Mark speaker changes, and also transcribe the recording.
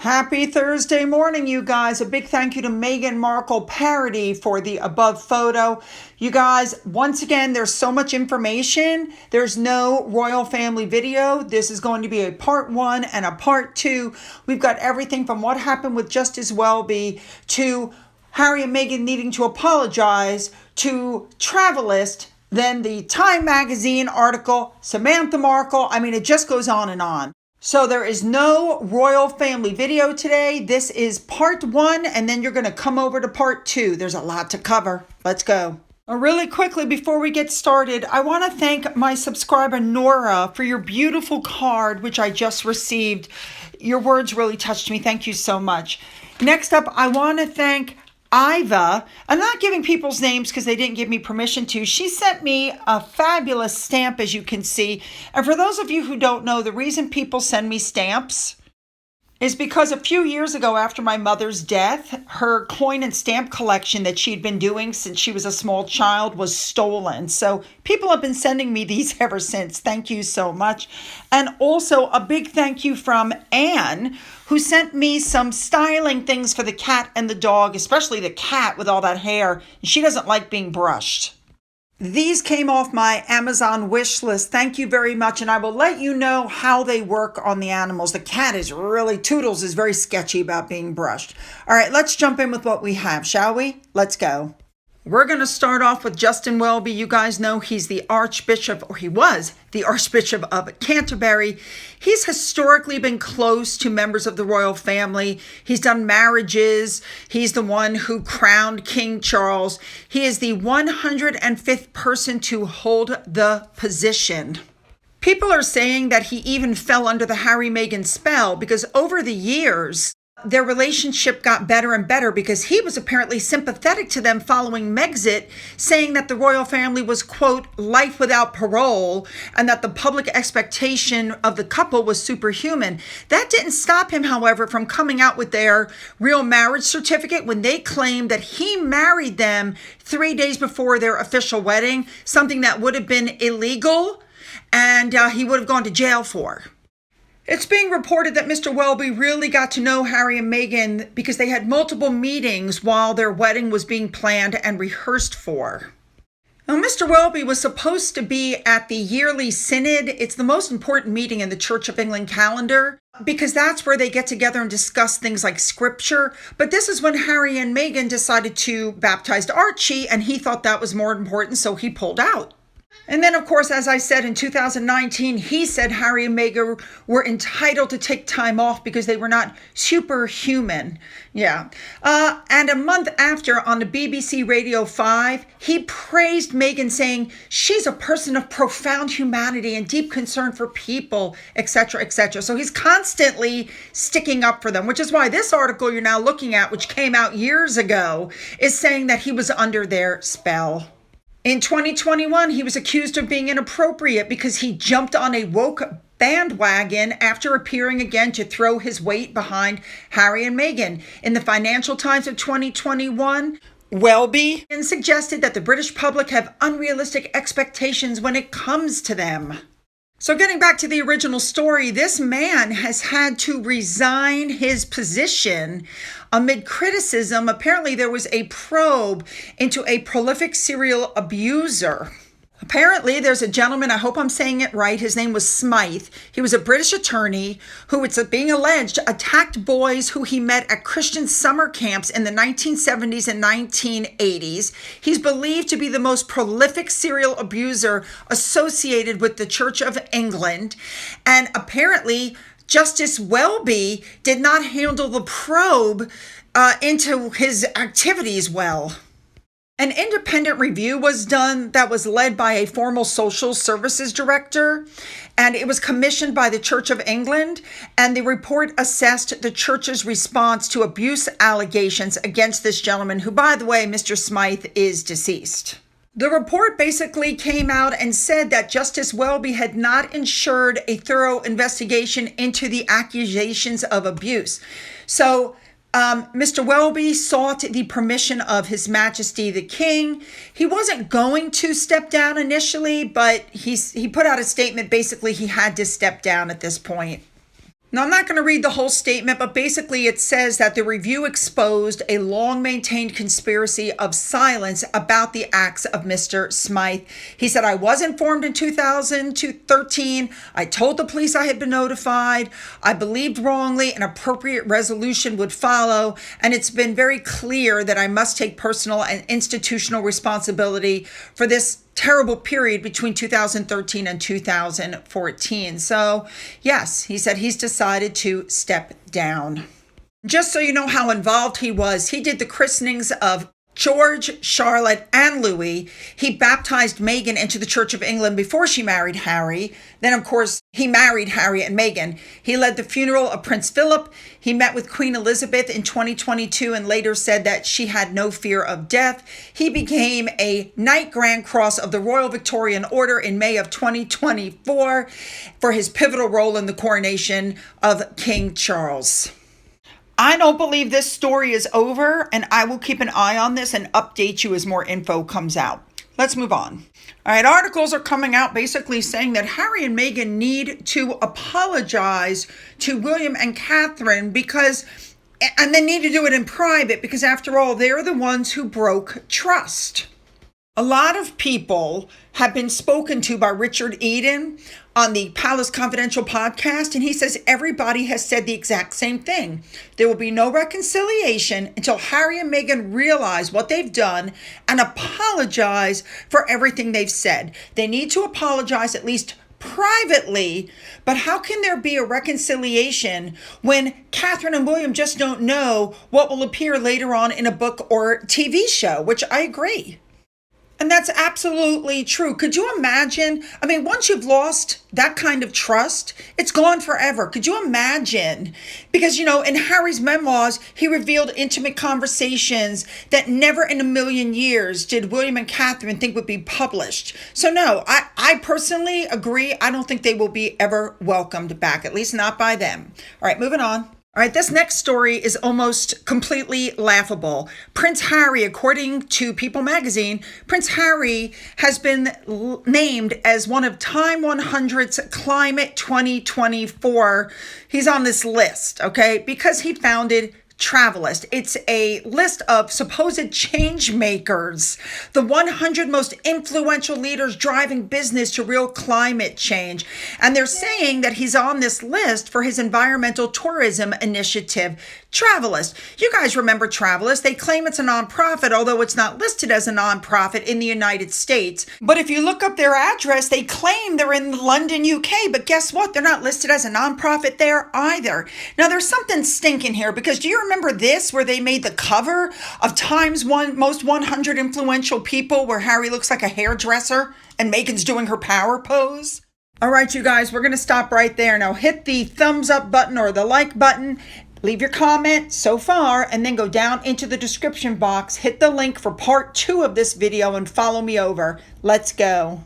Speaker 1: Happy Thursday morning, you guys. A big thank you to Meghan Markle Parody for the above photo. You guys, once again, there's so much information. There's no royal family video. This is going to be a part 1 and a part 2. We've got everything from what happened with Justice Welby to Harry and Meghan needing to apologize to Travalyst, then the Time magazine article, Samantha Markle. I mean, it just goes on and on. So there is no royal family video today. This is part 1, and then you're going to come over to part 2. There's a lot to cover. Let's go. Really quickly, before we get started, I want to thank my subscriber Nora for your beautiful card, which I just received. Your words really touched me. Thank you so much. Next up, I want to thank Iva. I'm not giving people's names because they didn't give me permission to. She sent me a fabulous stamp, as you can see. And for those of you who don't know, the reason people send me stamps is because a few years ago after my mother's death, her coin and stamp collection that she'd been doing since she was a small child was stolen. So people have been sending me these ever since. Thank you so much. And also a big thank you from Anne, who sent me some styling things for the cat and the dog, especially the cat with all that hair. She doesn't like being brushed. These came off my Amazon wish list. Thank you very much. And I will let you know how they work on the animals. The cat is really, Toodles is very sketchy about being brushed. All right, let's jump in with what we have, shall we? Let's go. We're going to start off with Justin Welby. You guys know he's the Archbishop, or he was the Archbishop of Canterbury. He's historically been close to members of the royal family. He's done marriages. He's the one who crowned King Charles. He is the 105th person to hold the position. People are saying that he even fell under the Harry-Meghan spell because over the years, their relationship got better and better because he was apparently sympathetic to them following Megxit, saying that the royal family was, quote, life without parole, and that the public expectation of the couple was superhuman. That didn't stop him, however, from coming out with their real marriage certificate when they claimed that he married them 3 days before their official wedding, something that would have been illegal and he would have gone to jail for. It's being reported that Mr. Welby really got to know Harry and Meghan because they had multiple meetings while their wedding was being planned and rehearsed for. Now, Mr. Welby was supposed to be at the yearly synod. It's the most important meeting in the Church of England calendar because that's where they get together and discuss things like scripture. But this is when Harry and Meghan decided to baptize Archie, and he thought that was more important, so he pulled out. And then, of course, as I said, in 2019, he said Harry and Meghan were entitled to take time off because they were not superhuman. Yeah. And a month after, on the BBC Radio 5, he praised Meghan, saying she's a person of profound humanity and deep concern for people, etc., etc. So he's constantly sticking up for them, which is why this article you're now looking at, which came out years ago, is saying that he was under their spell. In 2021, he was accused of being inappropriate because he jumped on a woke bandwagon after appearing again to throw his weight behind Harry and Meghan. In the Financial Times of 2021, Welby suggested that the British public have unrealistic expectations when it comes to them. So getting back to the original story, this man has had to resign his position amid criticism. Apparently, there was a probe into a prolific serial abuser. Apparently, there's a gentleman, I hope I'm saying it right, his name was Smythe. He was a British attorney who, it's being alleged, attacked boys who he met at Christian summer camps in the 1970s and 1980s. He's believed to be the most prolific serial abuser associated with the Church of England. And apparently, Justice Welby did not handle the probe into his activities well. An independent review was done that was led by a former social services director, and it was commissioned by the Church of England, and the report assessed the church's response to abuse allegations against this gentleman, who, by the way, Mr. Smythe, is deceased. The report basically came out and said that Justice Welby had not ensured a thorough investigation into the accusations of abuse. So Mr. Welby sought the permission of His Majesty the King. He wasn't going to step down initially, but he put out a statement. Basically, he had to step down at this point. Now, I'm not going to read the whole statement, but basically it says that the review exposed a long-maintained conspiracy of silence about the acts of Mr. Smythe. He said, I was informed in 2013. I told the police I had been notified. I believed wrongly an appropriate resolution would follow, and it's been very clear that I must take personal and institutional responsibility for this terrible period between 2013 and 2014. So, yes, he said he's decided to step down. Just so you know how involved he was, he did the christenings of George, Charlotte, and Louis. He baptized Meghan into the Church of England before she married Harry. Then, of course, he married Harry and Meghan. He led the funeral of Prince Philip. He met with Queen Elizabeth in 2022 and later said that she had no fear of death. He became a Knight Grand Cross of the Royal Victorian Order in May of 2024 for his pivotal role in the coronation of King Charles. I don't believe this story is over, and I will keep an eye on this and update you as more info comes out. Let's move on. All right, articles are coming out basically saying that Harry and Meghan need to apologize to William and Catherine and they need to do it in private because after all, they're the ones who broke trust. A lot of people have been spoken to by Richard Eden on the Palace Confidential podcast, and he says everybody has said the exact same thing. There will be no reconciliation until Harry and Meghan realize what they've done and apologize for everything they've said. They need to apologize at least privately, but how can there be a reconciliation when Catherine and William just don't know what will appear later on in a book or TV show, which I agree. And that's absolutely true. Could you imagine? I mean, once you've lost that kind of trust, it's gone forever. Could you imagine? Because, in Harry's memoirs, he revealed intimate conversations that never in a million years did William and Catherine think would be published. So no, I personally agree. I don't think they will be ever welcomed back, at least not by them. All right, moving on. All right, this next story is almost completely laughable. Prince Harry, according to People magazine, Prince Harry has been named as one of Time 100's Climate 2024. He's on this list, okay, because he founded Travalyst. It's a list of supposed change makers, the 100 most influential leaders driving business to real climate change. And they're saying that he's on this list for his environmental tourism initiative, Travalyst. You guys remember Travalyst? They claim it's a nonprofit, although it's not listed as a nonprofit in the United States. But if you look up their address, they claim they're in London, UK. But guess what? They're not listed as a nonprofit there either. Now, there's something stinking here because do you remember this where they made the cover of Time's Most 100 Influential People where Harry looks like a hairdresser and Meghan's doing her power pose? All right, you guys, we're going to stop right there. Now hit the thumbs up button or the like button. Leave your comment so far and then go down into the description box, hit the link for part 2 of this video and follow me over. Let's go.